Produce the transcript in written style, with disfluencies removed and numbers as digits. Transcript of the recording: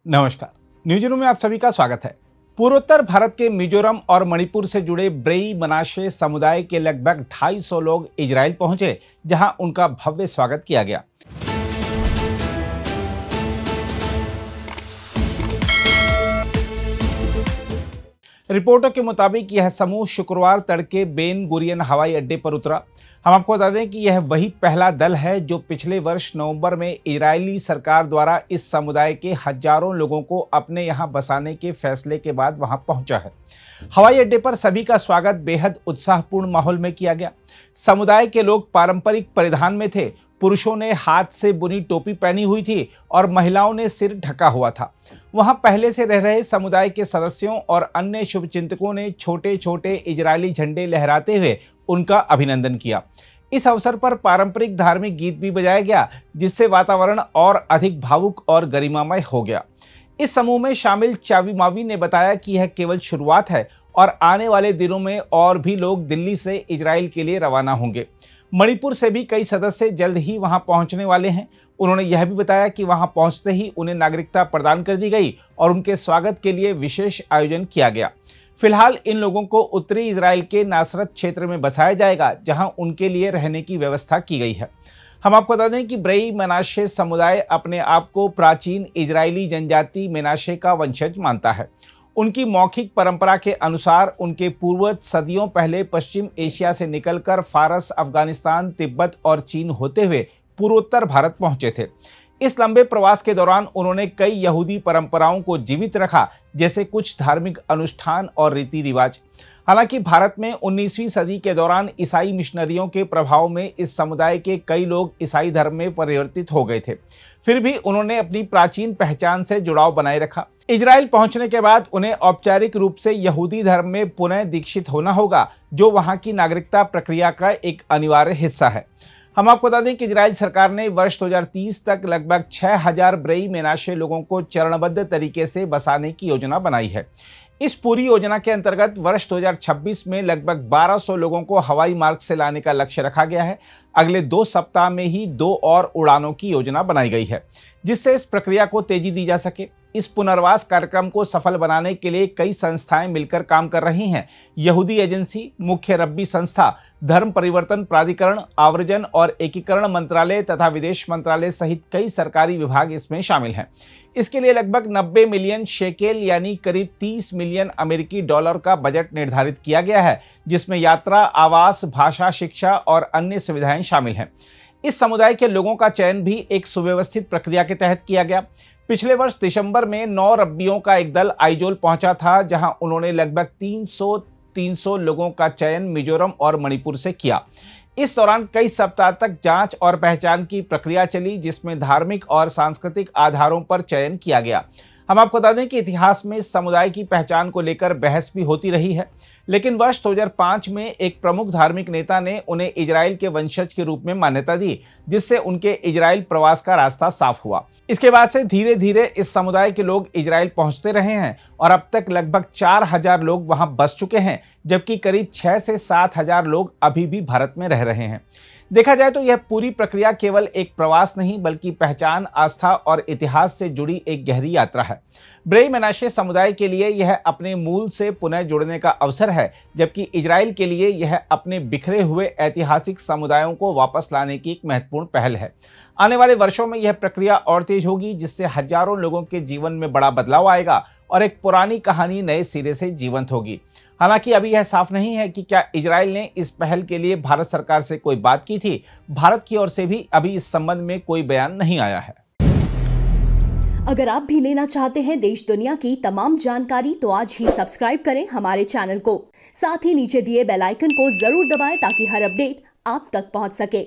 नमस्कार। न्यूज़रूम में आप सभी का स्वागत है। पूर्वोत्तर भारत के मिजोरम और मणिपुर से जुड़े ब्रेई मनाशे समुदाय के लगभग 250 लोग इजराइल पहुंचे, जहां उनका भव्य स्वागत किया गया। रिपोर्टों के मुताबिक यह समूह शुक्रवार तड़के बेन गुरियन हवाई अड्डे पर उतरा। हम आपको बता दें कि यह वही पहला दल है जो पिछले वर्ष नवंबर में इजरायली सरकार द्वारा इस समुदाय के हजारों लोगों को अपने यहां बसाने के फैसले के बाद वहां पहुंचा है। हवाई अड्डे पर सभी का स्वागत बेहद उत्साहपूर्ण माहौल में किया गया। समुदाय के लोग पारंपरिक परिधान में थे। पुरुषों ने हाथ से बुनी टोपी पहनी हुई थी और महिलाओं ने सिर ढका हुआ था। वहां पहले से रह रहे समुदाय के सदस्यों और अन्य शुभचिंतकों ने छोटे छोटे इजरायली झंडे लहराते हुए उनका अभिनंदन किया। इस अवसर पर पारंपरिक धार्मिक गीत भी बजाया गया, जिससे वातावरण और अधिक भावुक और गरिमामय हो गया। इस समूह में शामिल चावी मावी ने बताया कि यह केवल शुरुआत है और आने वाले दिनों में और भी लोग दिल्ली से इजराइल के लिए रवाना होंगे। मणिपुर से भी कई सदस्य जल्द ही वहां पहुंचने वाले हैं। उन्होंने यह भी बताया कि वहां पहुंचते ही उन्हें नागरिकता प्रदान कर दी गई और उनके स्वागत के लिए विशेष आयोजन किया गया। फिलहाल इन लोगों को उत्तरी इजराइल के नासरत क्षेत्र में बसाया जाएगा, जहां उनके लिए रहने की व्यवस्था की गई है। हम आपको बता दें कि ब्रेई मेनाशे समुदाय अपने आप को प्राचीन इजरायली जनजाति मेनाशे का वंशज मानता है। उनकी मौखिक परंपरा के अनुसार उनके पूर्वज सदियों पहले पश्चिम एशिया से निकलकर फारस, अफगानिस्तान, तिब्बत और चीन होते हुए पूर्वोत्तर भारत पहुंचे थे। इस लंबे प्रवास के दौरान उन्होंने कई यहूदी परंपराओं को जीवित रखा, जैसे कुछ धार्मिक अनुष्ठान और रीति रिवाज। हालांकि भारत में 19वीं सदी के दौरान ईसाई मिशनरियों के प्रभाव में इस समुदाय के कई लोग ईसाई धर्म में परिवर्तित हो गए थे। फिर भी उन्होंने अपनी प्राचीन पहचान से जुड़ाव बनाए रखा। इजराइल पहुंचने के बाद उन्हें औपचारिक रूप से यहूदी धर्म में पुनः दीक्षित होना होगा, जो वहां की नागरिकता प्रक्रिया का एक अनिवार्य हिस्सा है। हम आपको बता दें कि इजराइल सरकार ने वर्ष 2030 तक लगभग 6000 ब्रेई मेनाशे लोगों को चरणबद्ध तरीके से बसाने की योजना बनाई है। इस पूरी योजना के अंतर्गत वर्ष 2026 में लगभग 1200 लोगों को हवाई मार्ग से लाने का लक्ष्य रखा गया है। अगले 2 सप्ताह में ही 2 और उड़ानों की योजना बनाई गई है, जिससे इस प्रक्रिया को तेजी दी जा सके। इस पुनर्वास कार्यक्रम को सफल बनाने के लिए कई संस्थाएं मिलकर काम कर रही हैं। यहूदी एजेंसी, मुख्य रब्बी संस्था, धर्म परिवर्तन प्राधिकरण, आव्रजन और एकीकरण मंत्रालय तथा विदेश मंत्रालय सहित कई सरकारी विभाग इसमें शामिल हैं। इसके लिए लगभग 90 मिलियन शेकेल यानी करीब 30 मिलियन अमेरिकी डॉलर का बजट निर्धारित किया गया है, जिसमें यात्रा, आवास, भाषा, शिक्षा और अन्य सुविधाएं शामिल हैं। इस समुदाय के लोगों का चयन भी एक सुव्यवस्थित प्रक्रिया के तहत किया गया। पिछले वर्ष दिसंबर में 9 रब्बियों का एक दल आइजोल पहुंचा था, जहां उन्होंने लगभग 300 लोगों का चयन मिजोरम और मणिपुर से किया। इस दौरान कई सप्ताह तक जांच और पहचान की प्रक्रिया चली, जिसमें धार्मिक और सांस्कृतिक आधारों पर चयन किया गया। हम आपको बता दें कि इतिहास में इस समुदाय की पहचान को लेकर बहस भी होती रही है, लेकिन वर्ष 2005 में एक प्रमुख धार्मिक नेता ने उन्हें इजराइल के वंशज के रूप में मान्यता दी, जिससे उनके इजराइल प्रवास का रास्ता साफ हुआ। इसके बाद से धीरे धीरे इस समुदाय के लोग इजराइल पहुंचते रहे हैं और अब तक लगभग 4000 लोग वहां बस चुके हैं, जबकि करीब 6 से 7000 लोग अभी भी भारत में रह रहे हैं। देखा जाए तो यह पूरी प्रक्रिया केवल एक प्रवास नहीं, बल्कि पहचान, आस्था और इतिहास से जुड़ी एक गहरी यात्रा है। ब्रेई मेनाशे समुदाय के लिए यह अपने मूल से पुनः जुड़ने का अवसर है, जबकि इजराइल के लिए यह अपने बिखरे हुए ऐतिहासिक समुदायों को वापस लाने की एक महत्वपूर्ण पहल है। आने वाले वर्षों में यह प्रक्रिया और तेज होगी, जिससे हजारों लोगों के जीवन में बड़ा बदलाव आएगा और एक पुरानी कहानी नए सिरे से जीवंत होगी। हालांकि अभी यह साफ नहीं है कि क्या इजराइल ने इस पहल के लिए भारत सरकार से कोई बात की थी। भारत की ओर से भी अभी इस संबंध में कोई बयान नहीं आया है। अगर आप भी लेना चाहते हैं देश दुनिया की तमाम जानकारी, तो आज ही सब्सक्राइब करें हमारे चैनल को। साथ ही नीचे दिए बेल आइकन को जरूर दबाएं, ताकि हर अपडेट आप तक पहुंच सके।